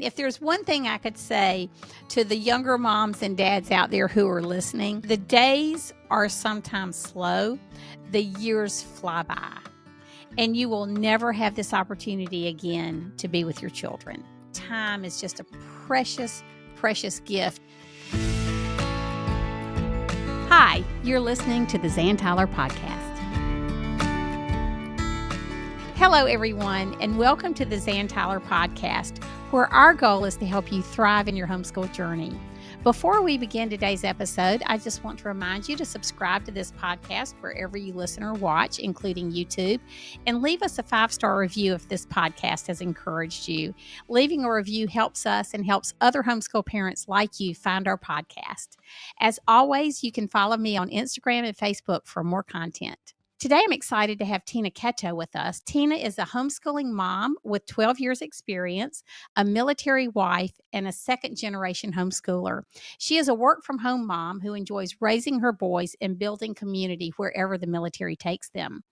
if there's one thing I could say to the younger moms and dads out there who are listening, the days are sometimes slow, the years fly by, and you will never have this opportunity again to be with your children. Time is just a precious, precious gift. Hi, you're listening to the Zan Tyler Podcast. Hello, everyone, and welcome to the Zan Tyler Podcast, where our goal is to help you thrive in your homeschool journey. Before we begin today's episode, I just want to remind you to subscribe to this podcast wherever you listen or watch, including YouTube, and leave us a 5-star review if this podcast has encouraged you. Leaving a review helps us and helps other homeschool parents like you find our podcast. As always, you can follow me on Instagram and Facebook for more content. Today, I'm excited to have Tina Keto with us. Tina is a homeschooling mom with 12 years experience, a military wife, and a second-generation homeschooler. She is a work-from-home mom who enjoys raising her boys and building community wherever the military takes them.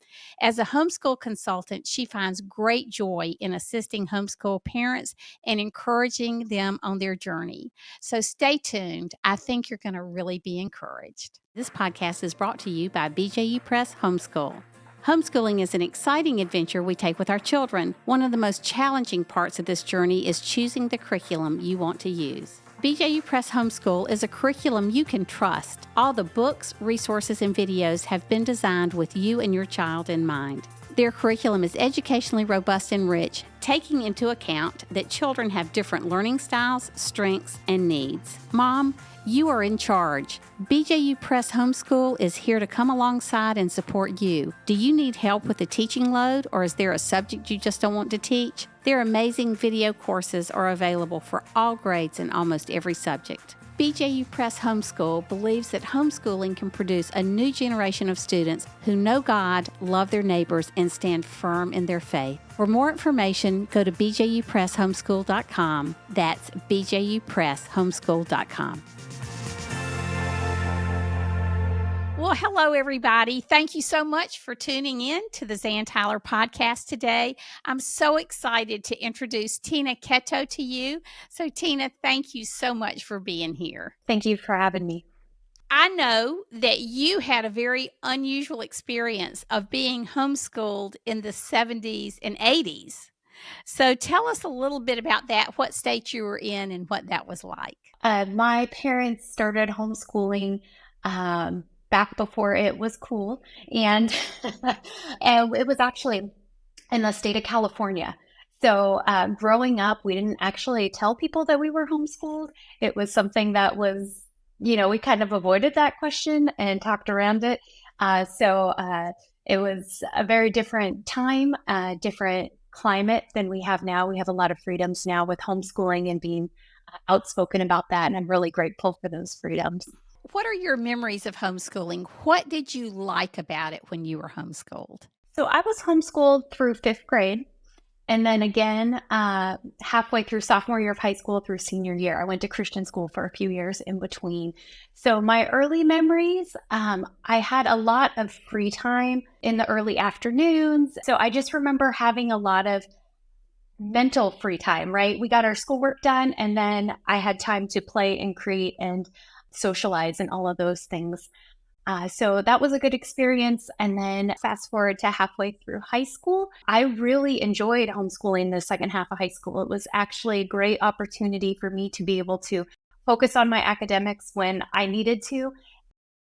As a homeschool consultant, she finds great joy in assisting homeschool parents and encouraging them on their journey. So stay tuned. I think you're going to really be encouraged. This podcast is brought to you by BJU Press Homeschool. Homeschooling is an exciting adventure we take with our children. One of the most challenging parts of this journey is choosing the curriculum you want to use. BJU Press Homeschool is a curriculum you can trust. All the books, resources, and videos have been designed with you and your child in mind. Their curriculum is educationally robust and rich, taking into account that children have different learning styles, strengths, and needs. Mom, you are in charge. BJU Press Homeschool is here to come alongside and support you. Do you need help with the teaching load, or is there a subject you just don't want to teach? Their amazing video courses are available for all grades and almost every subject. BJU Press Homeschool believes that homeschooling can produce a new generation of students who know God, love their neighbors, and stand firm in their faith. For more information, go to bjupresshomeschool.com. That's bjupresshomeschool.com. Well, hello, everybody. Thank you so much for tuning in to the Zan Tyler Podcast today. I'm so excited to introduce Tina Keto to you. So, Tina, thank you so much for being here. Thank you for having me. I know that you had a very unusual experience of being homeschooled in the 70s and 80s. So tell us a little bit about that, what state you were in and what that was like. My parents started homeschooling back before it was cool, and, and it was actually in the state of California. So growing up, we didn't actually tell people that we were homeschooled. It was something that was, we kind of avoided that question and talked around it. So it was a very different time, different climate than we have now. We have a lot of freedoms now with homeschooling and being outspoken about that. And I'm really grateful for those freedoms. What are your memories of homeschooling? What did you like about it when you were homeschooled? So I was homeschooled through 5th grade. And then again, halfway through sophomore year of high school through senior year. I went to Christian school for a few years in between. So my early memories, I had a lot of free time in the early afternoons. So I just remember having a lot of mental free time, right? We got our schoolwork done, and then I had time to play and create and socialize and all of those things. So that was a good experience. And then fast forward to halfway through high school, I really enjoyed homeschooling the second half of high school. It was actually a great opportunity for me to be able to focus on my academics when I needed to,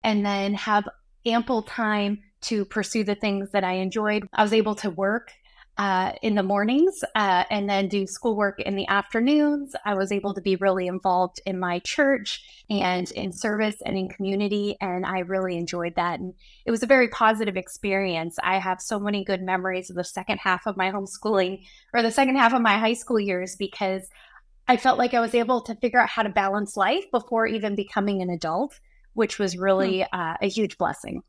and then have ample time to pursue the things that I enjoyed. I was able to work in the mornings and then do schoolwork in the afternoons. I was able to be really involved in my church and in service and in community, and I really enjoyed that. And it was a very positive experience. I have so many good memories of the second half of my homeschooling, or the second half of my high school years, because I felt like I was able to figure out how to balance life before even becoming an adult, which was really a huge blessing.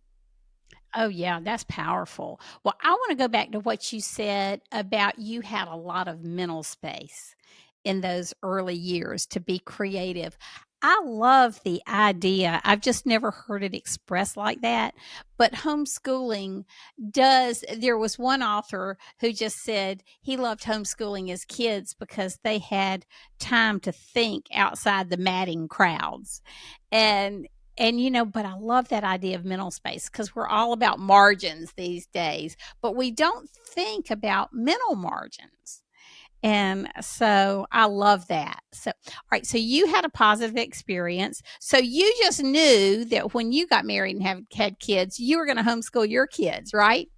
Oh, yeah, that's powerful. Well, I want to go back to what you said about you had a lot of mental space in those early years to be creative. I love the idea. I've just never heard it expressed like that. But homeschooling there was one author who just said he loved homeschooling his kids because they had time to think outside the madding crowds. And but I love that idea of mental space because we're all about margins these days, but we don't think about mental margins. And so I love that. So, all right. So you had a positive experience. So you just knew that when you got married and had kids, you were going to homeschool your kids, right?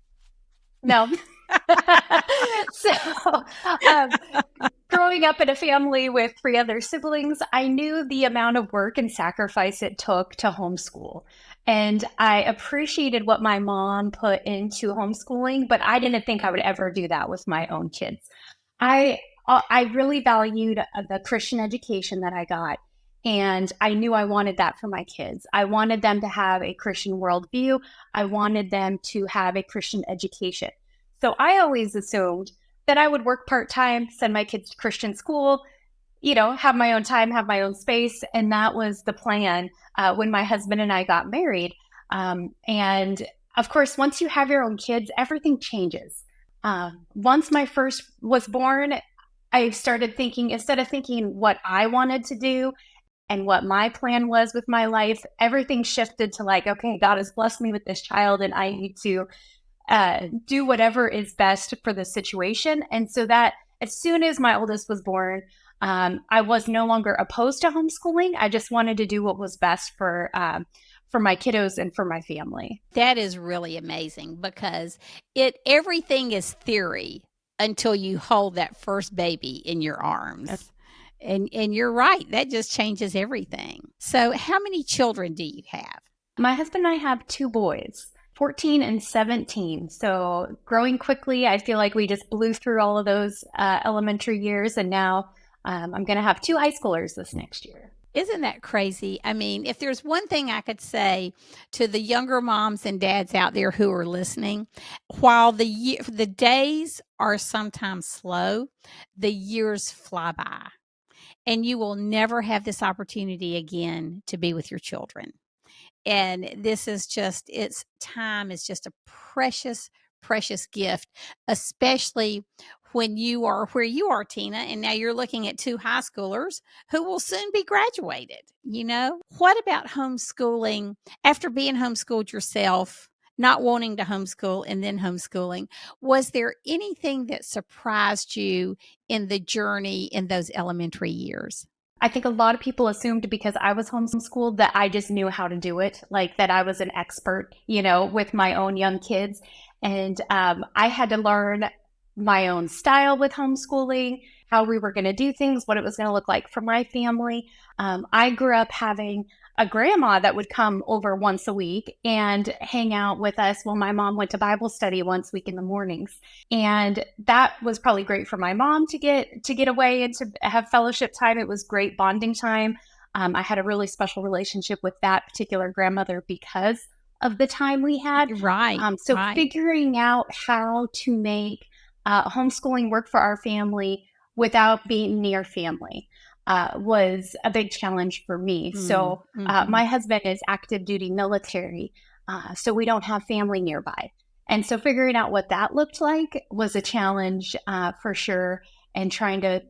No. So, um, growing up in a family with 3 other siblings, I knew the amount of work and sacrifice it took to homeschool. And I appreciated what my mom put into homeschooling, but I didn't think I would ever do that with my own kids. I really valued the Christian education that I got, and I knew I wanted that for my kids. I wanted them to have a Christian worldview. I wanted them to have a Christian education. So I always assumed that I would work part-time, send my kids to Christian school, have my own time, have my own space. And that was the plan when my husband and I got married. And of course, once you have your own kids, everything changes. Once my first was born, I started thinking, instead of thinking what I wanted to do and what my plan was with my life, everything shifted to like, okay, God has blessed me with this child and I need to do whatever is best for the situation. And so that as soon as my oldest was born, I was no longer opposed to homeschooling. I just wanted to do what was best for my kiddos and for my family. That is really amazing because everything is theory until you hold that first baby in your arms. And you're right, that just changes everything. So how many children do you have? My husband and I have 2 boys, 14 and 17. So growing quickly, I feel like we just blew through all of those elementary years. And now I'm going to have 2 high schoolers this next year. Isn't that crazy? I mean, if there's one thing I could say to the younger moms and dads out there who are listening, while the days are sometimes slow, the years fly by. And you will never have this opportunity again to be with your children. And time is just a precious, precious gift, especially when you are where you are, Tina, and now you're looking at 2 high schoolers who will soon be graduated. What about homeschooling after being homeschooled yourself, not wanting to homeschool and then homeschooling? Was there anything that surprised you in the journey in those elementary years? I think a lot of people assumed because I was homeschooled that I just knew how to do it, like that I was an expert, with my own young kids. And I had to learn my own style with homeschooling, how we were going to do things, what it was going to look like for my family. I grew up having a grandma that would come over once a week and hang out with us while my mom went to Bible study once a week in the mornings. And that was probably great for my mom to get away and to have fellowship time. It was great bonding time. I had a really special relationship with that particular grandmother because of the time we had. Right. Right. Figuring out how to make homeschooling work for our family without being near family was a big challenge for me. So my husband is active duty military, so we don't have family nearby. And so figuring out what that looked like was a challenge for sure, and trying to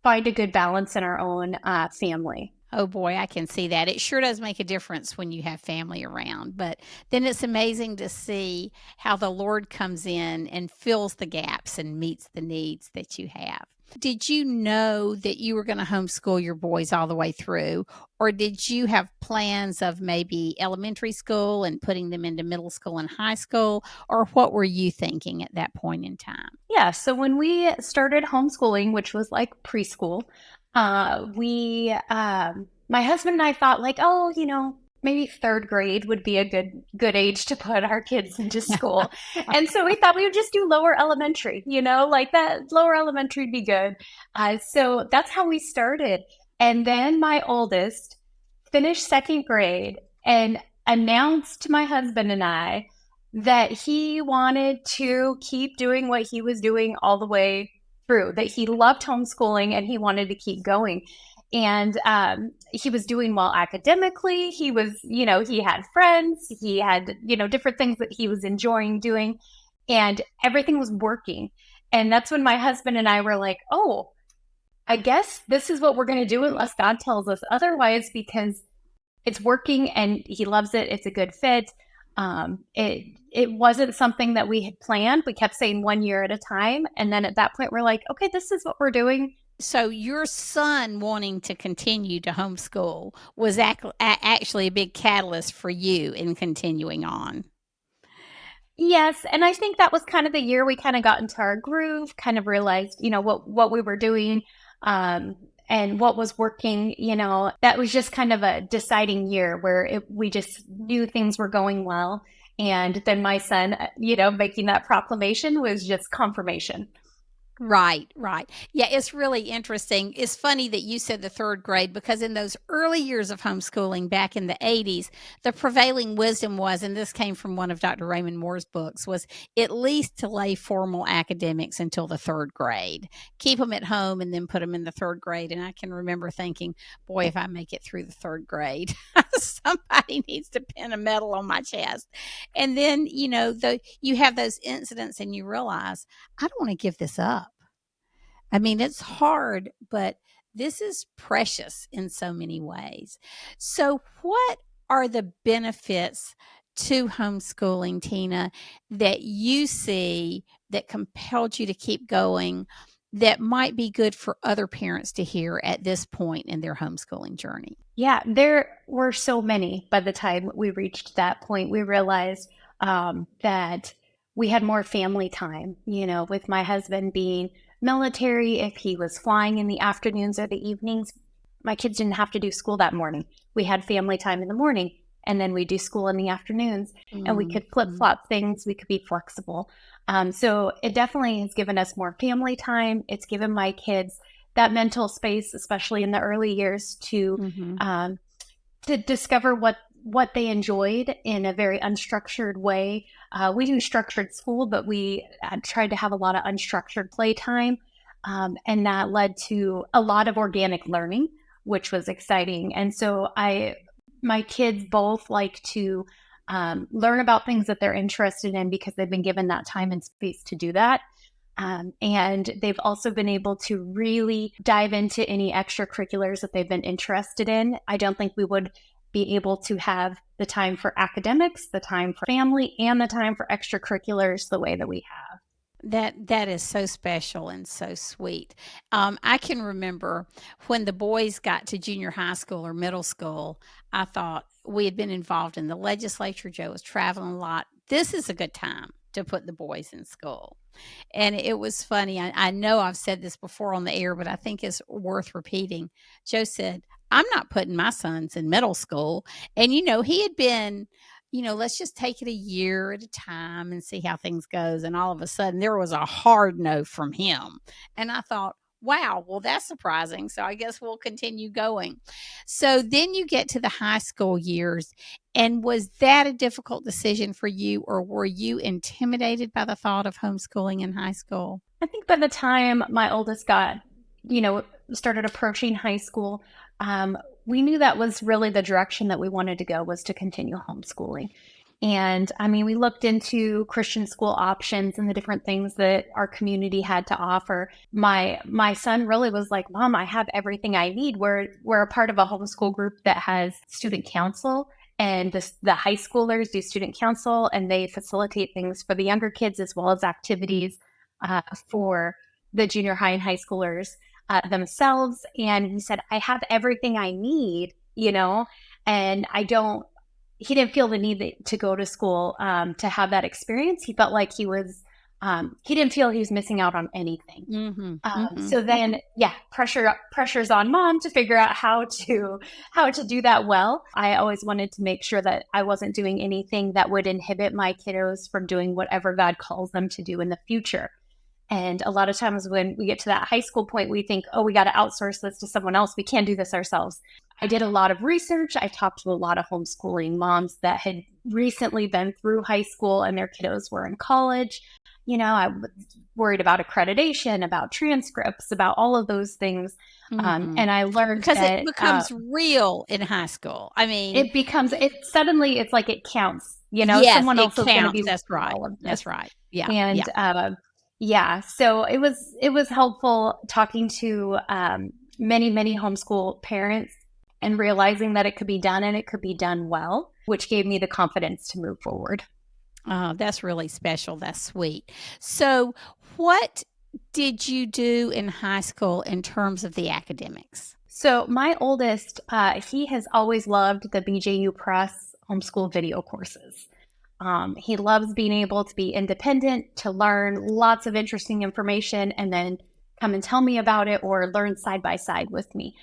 find a good balance in our own family. Oh boy, I can see that. It sure does make a difference when you have family around. But then it's amazing to see how the Lord comes in and fills the gaps and meets the needs that you have. Did you know that you were going to homeschool your boys all the way through? Or did you have plans of maybe elementary school and putting them into middle school and high school? Or what were you thinking at that point in time? Yeah, so when we started homeschooling, which was like preschool, my husband and I thought like, maybe 3rd grade would be a good age to put our kids into school. And so we thought we would just do lower elementary, like that lower elementary would be good. So that's how we started. And then my oldest finished 2nd grade and announced to my husband and I that he wanted to keep doing what he was doing all the way through, that he loved homeschooling and he wanted to keep going. And he was doing well academically. He was, he had friends. He had, different things that he was enjoying doing. And everything was working. And that's when my husband and I were like, oh, I guess this is what we're going to do unless God tells us otherwise, because it's working and he loves it. It's a good fit. It wasn't something that we had planned. We kept saying 1 year at a time. And then at that point, we're like, okay, this is what we're doing. So your son wanting to continue to homeschool was actually a big catalyst for you in continuing on. Yes, and I think that was kind of the year we kind of got into our groove, kind of realized, what we were doing, and what was working. That was just kind of a deciding year where we just knew things were going well. And then my son, making that proclamation was just confirmation. Right, right. Yeah, it's really interesting. It's funny that you said the third grade because in those early years of homeschooling back in the 80s, the prevailing wisdom was, and this came from one of Dr. Raymond Moore's books, was at least to lay formal academics until the third grade. Keep them at home and then put them in the third grade. And I can remember thinking, boy, if I make it through the third grade, somebody needs to pin a medal on my chest. And then, you have those incidents and you realize, I don't want to give this up. I mean, it's hard, but this is precious in so many ways. So, what are the benefits to homeschooling, Tina, that you see that compelled you to keep going that might be good for other parents to hear at this point in their homeschooling journey? Yeah, there were so many by the time we reached that point. We realized that we had more family time, with my husband being military. If he was flying in the afternoons or the evenings, my kids didn't have to do school that morning. We had family time in the morning, and then we do school in the afternoons, and we could flip-flop things. We could be flexible. So it definitely has given us more family time. It's given my kids that mental space, especially in the early years, to discover what they enjoyed in a very unstructured way. We do structured school, but we tried to have a lot of unstructured playtime. And that led to a lot of organic learning, which was exciting. And so my kids both like to learn about things that they're interested in because they've been given that time and space to do that. And they've also been able to really dive into any extracurriculars that they've been interested in. I don't think we would be able to have the time for academics, the time for family, and the time for extracurriculars the way that we have. That is so special and so sweet. I can remember when the boys got to junior high school or middle school, I thought we had been involved in the legislature. Joe was traveling a lot. This is a good time to put the boys in school. And it was funny. I know I've said this before on the air, but I think it's worth repeating. Joe said, I'm not putting my sons in middle school. And, he had been, let's just take it a year at a time and see how things goes. And all of a sudden there was a hard no from him. And I thought, wow, well, that's surprising. So I guess we'll continue going. So then you get to the high school years. And was that a difficult decision for you, or were you intimidated by the thought of homeschooling in high school? I think by the time my oldest started approaching high school, we knew that was really the direction that we wanted to go, was to continue homeschooling. And we looked into Christian school options and the different things that our community had to offer. My son really was like, Mom, I have everything I need. We're a part of a homeschool group that has student council, and the high schoolers do student council, and they facilitate things for the younger kids as well as activities for the junior high and high schoolers themselves. And he said, I have everything I need, and he didn't feel the need to go to school to have that experience. He felt like he didn't feel he was missing out on anything. So then, pressure's on Mom to figure out how to do that well. I always wanted to make sure that I wasn't doing anything that would inhibit my kiddos from doing whatever God calls them to do in the future. And a lot of times when we get to that high school point, we think, oh, we got to outsource this to someone else. We can't do this ourselves. I did a lot of research. I talked to a lot of homeschooling moms that had recently been through high school and their kiddos were in college. I was worried about accreditation, about transcripts, about all of those things. And I learned because it that becomes real in high school. I mean, it's like it counts, yes, someone it else is going to counts. be That's reading right. all of this. That's right. Yeah. And Yeah. yeah, so it was helpful talking to many, many homeschool parents and realizing that it could be done and it could be done well, which gave me the confidence to move forward. Oh, that's really special. That's sweet. So, what did you do in high school in terms of the academics? So my oldest, he has always loved the BJU Press homeschool video courses. He loves being able to be independent, to learn lots of interesting information, and then come and tell me about it or learn side by side with me.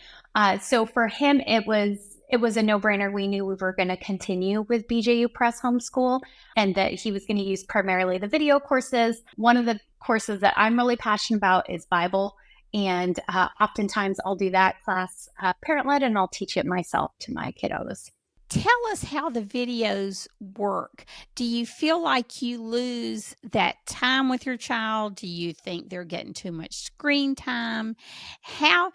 So for him, it was a no brainer. We knew we were going to continue with BJU Press Homeschool, and that he was going to use primarily the video courses. One of the courses that I'm really passionate about is Bible. And oftentimes I'll do that class parent led, and I'll teach it myself to my kiddos. Tell us how the videos work. Do you feel like you lose that time with your child? Do you think they're getting too much screen time? How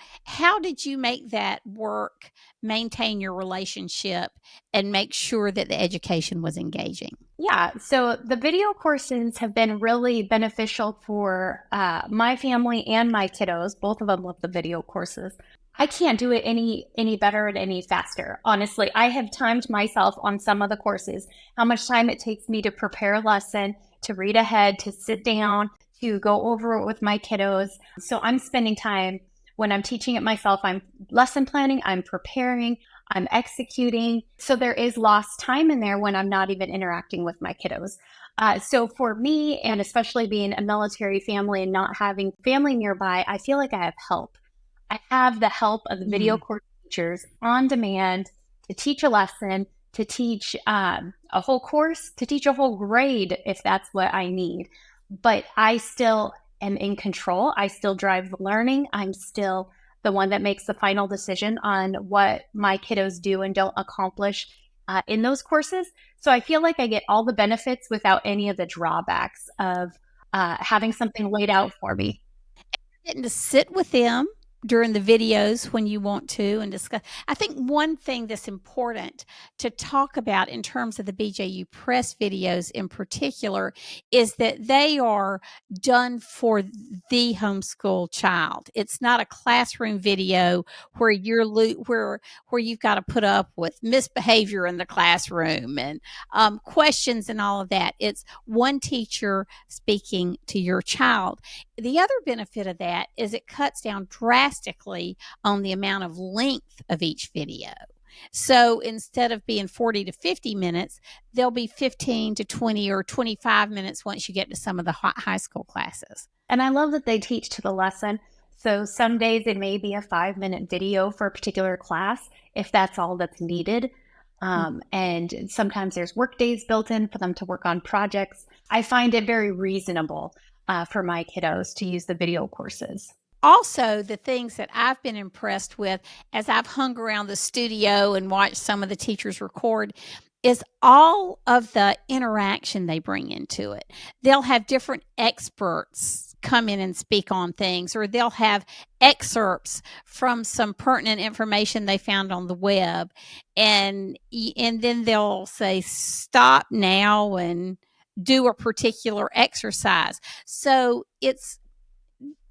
did you make that work, maintain your relationship, and make sure that the education was engaging? Yeah, so the video courses have been really beneficial for my family and my kiddos. Both of them love the video courses. I can't do it any better and any faster. Honestly, I have timed myself on some of the courses, how much time it takes me to prepare a lesson, to read ahead, to sit down, to go over it with my kiddos. So I'm spending time when I'm teaching it myself. I'm lesson planning, I'm preparing, I'm executing. So there is lost time in there when I'm not even interacting with my kiddos. So for me, and especially being a military family and not having family nearby, I feel like I have help. I have the help of the video Mm. course teachers on demand to teach a lesson, to teach a whole course, to teach a whole grade if that's what I need. But I still am in control. I still drive the learning. I'm still the one that makes the final decision on what my kiddos do and don't accomplish in those courses. So I feel like I get all the benefits without any of the drawbacks of having something laid out for me. Getting to sit with them during the videos when you want to and discuss. I think one thing that's important to talk about in terms of the BJU Press videos in particular is that they are done for the homeschool child. It's not a classroom video where where you've got to put up with misbehavior in the classroom and questions and all of that. It's one teacher speaking to your child. The other benefit of that is it cuts down drastically on the amount of length of each video. So instead of being 40 to 50 minutes, they'll be 15 to 20 or 25 minutes once you get to some of the high school classes. And I love that they teach to the lesson. So some days it may be a 5-minute video for a particular class, if that's all that's needed. And sometimes there's work days built in for them to work on projects. I find it very reasonable for my kiddos to use the video courses. Also, the things that I've been impressed with as I've hung around the studio and watched some of the teachers record is all of the interaction they bring into it. They'll have different experts come in and speak on things, or they'll have excerpts from some pertinent information they found on the web. And then they'll say, stop now and do a particular exercise. So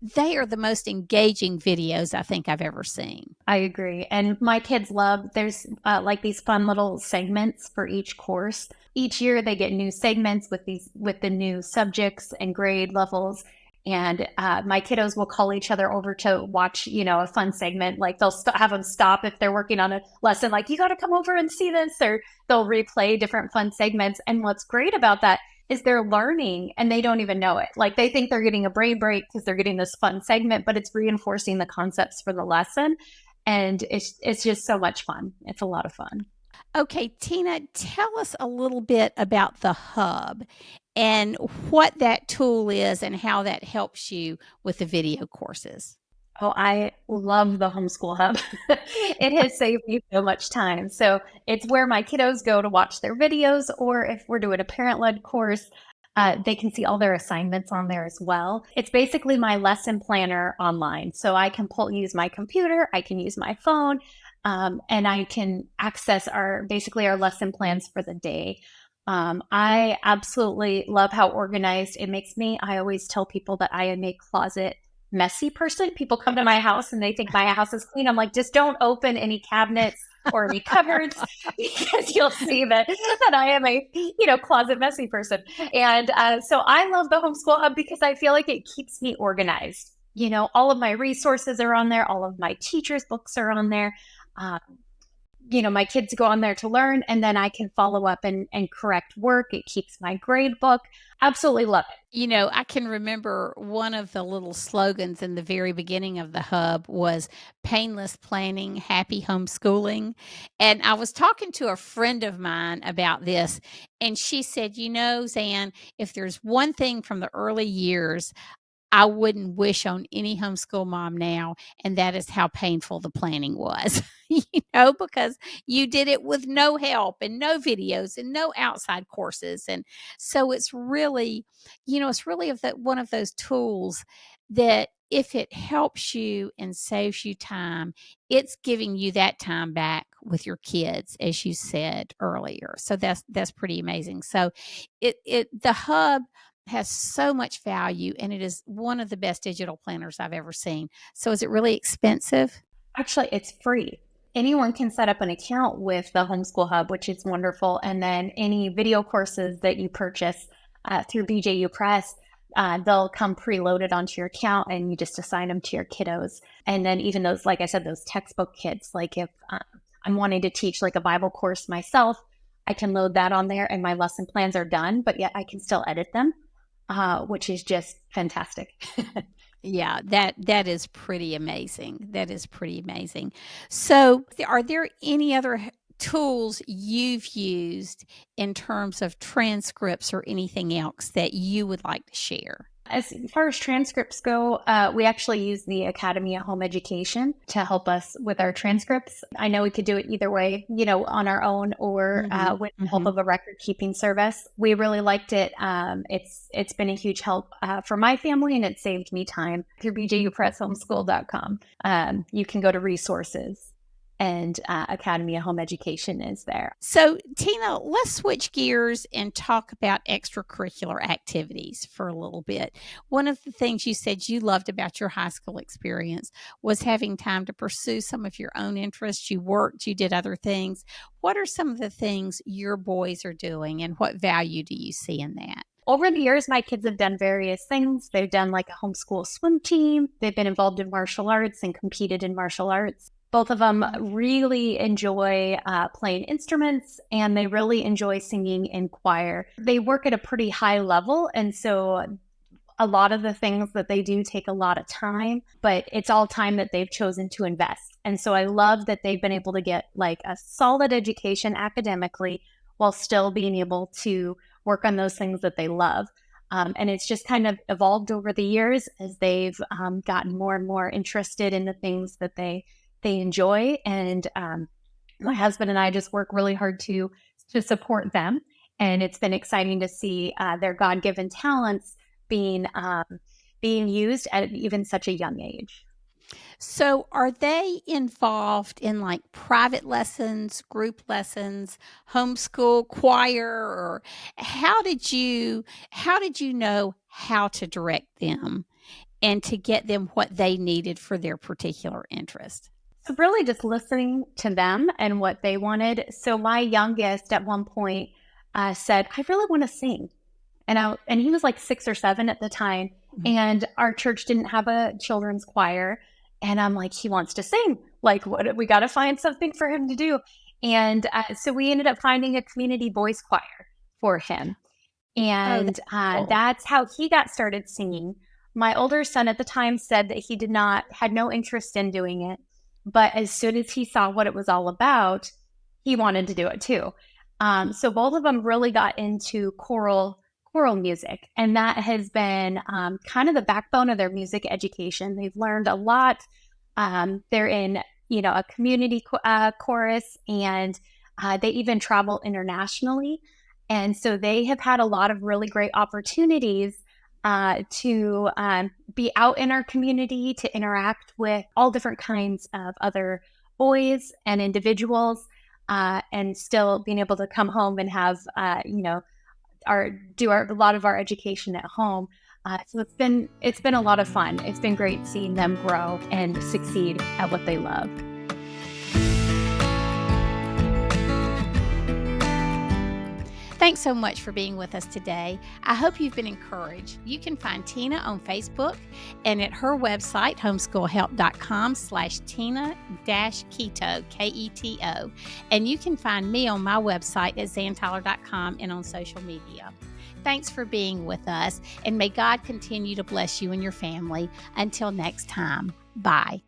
they are the most engaging videos I think I've ever seen. I agree. And my kids there's like these fun little segments for each course. Each year they get new segments with the new subjects and grade levels. And my kiddos will call each other over to watch, a fun segment. Like they'll have them stop if they're working on a lesson, like, you got to come over and see this, or they'll replay different fun segments. And what's great about that is they're learning and they don't even know it. Like they think they're getting a brain break because they're getting this fun segment, but it's reinforcing the concepts for the lesson. And it's just so much fun. It's a lot of fun. Okay, Tina, tell us a little bit about the hub and what that tool is and how that helps you with the video courses. Oh, I love the Homeschool Hub. It has saved me so much time. So it's where my kiddos go to watch their videos, or if we're doing a parent-led course, They can see all their assignments on there as well. It's basically my lesson planner online. So I can use my computer, I can use my phone, and I can access our lesson plans for the day. I absolutely love how organized it makes me. I always tell people that I am a closet messy person. People come to my house and they think my house is clean. I'm like, just don't open any cabinets or any cupboards because you'll see that I am a closet messy person. And so I love the Homeschool Hub because I feel like it keeps me organized. All of my resources are on there. All of my teachers' books are on there. My kids go on there to learn, and then I can follow up and correct work. It keeps my grade book. Absolutely love it. I can remember one of the little slogans in the very beginning of the hub was painless planning, happy homeschooling. And I was talking to a friend of mine about this, and she said, Zan, if there's one thing from the early years I wouldn't wish on any homeschool mom now, and that is how painful the planning was, because you did it with no help and no videos and no outside courses. And so it's really, one of those tools that if it helps you and saves you time, it's giving you that time back with your kids, as you said earlier. So that's pretty amazing. So the hub has so much value, and it is one of the best digital planners I've ever seen. So is it really expensive? Actually, it's free. Anyone can set up an account with the Homeschool Hub, which is wonderful. And then any video courses that you purchase through BJU Press, they'll come preloaded onto your account, and you just assign them to your kiddos. And then even those, like I said, those textbook kits, like if I'm wanting to teach like a Bible course myself, I can load that on there and my lesson plans are done, but yet I can still edit them. Which is just fantastic. Yeah, that is pretty amazing. That is pretty amazing. So, are there any other tools you've used in terms of transcripts or anything else that you would like to share? As far as transcripts go, we actually use the Academy at Home Education to help us with our transcripts. I know we could do it either way, on our own or with the help of a record keeping service. We really liked it. It's been a huge help for my family, and it saved me time. Through bjupresshomeschool.com, you can go to resources, and Academy of Home Education is there. So, Tina, let's switch gears and talk about extracurricular activities for a little bit. One of the things you said you loved about your high school experience was having time to pursue some of your own interests. You worked, you did other things. What are some of the things your boys are doing, and what value do you see in that? Over the years, my kids have done various things. They've done like a homeschool swim team. They've been involved in martial arts and competed in martial arts. Both of them really enjoy playing instruments, and they really enjoy singing in choir. They work at a pretty high level, and so a lot of the things that they do take a lot of time, but it's all time that they've chosen to invest. And so I love that they've been able to get like a solid education academically while still being able to work on those things that they love. And it's just kind of evolved over the years as they've gotten more and more interested in the things that they enjoy. And my husband and I just work really hard to support them. And it's been exciting to see their God-given talents being used at even such a young age. So, are they involved in like private lessons, group lessons, homeschool, choir, or how did you know how to direct them and to get them what they needed for their particular interest? So really just listening to them and what they wanted. So my youngest at one point said, I really want to sing. And he was like 6 or 7 at the time. And our church didn't have a children's choir. And I'm like, he wants to sing. Like, what? We got to find something for him to do. And so we ended up finding a community voice choir for him. And that's how he got started singing. My older son at the time said that he had no interest in doing it. But as soon as he saw what it was all about, he wanted to do it too. So both of them really got into choral music, and that has been kind of the backbone of their music education. They've learned a lot. They're in, a community chorus, and they even travel internationally. And so they have had a lot of really great opportunities to be out in our community, to interact with all different kinds of other boys and individuals, and still being able to come home and have, a lot of our education at home. So it's been a lot of fun. It's been great seeing them grow and succeed at what they love. Thanks so much for being with us today. I hope you've been encouraged. You can find Tina on Facebook and at her website, homeschoolhelp.com/Tina-Keto, Keto. And you can find me on my website at zantyler.com and on social media. Thanks for being with us, and may God continue to bless you and your family. Until next time, bye.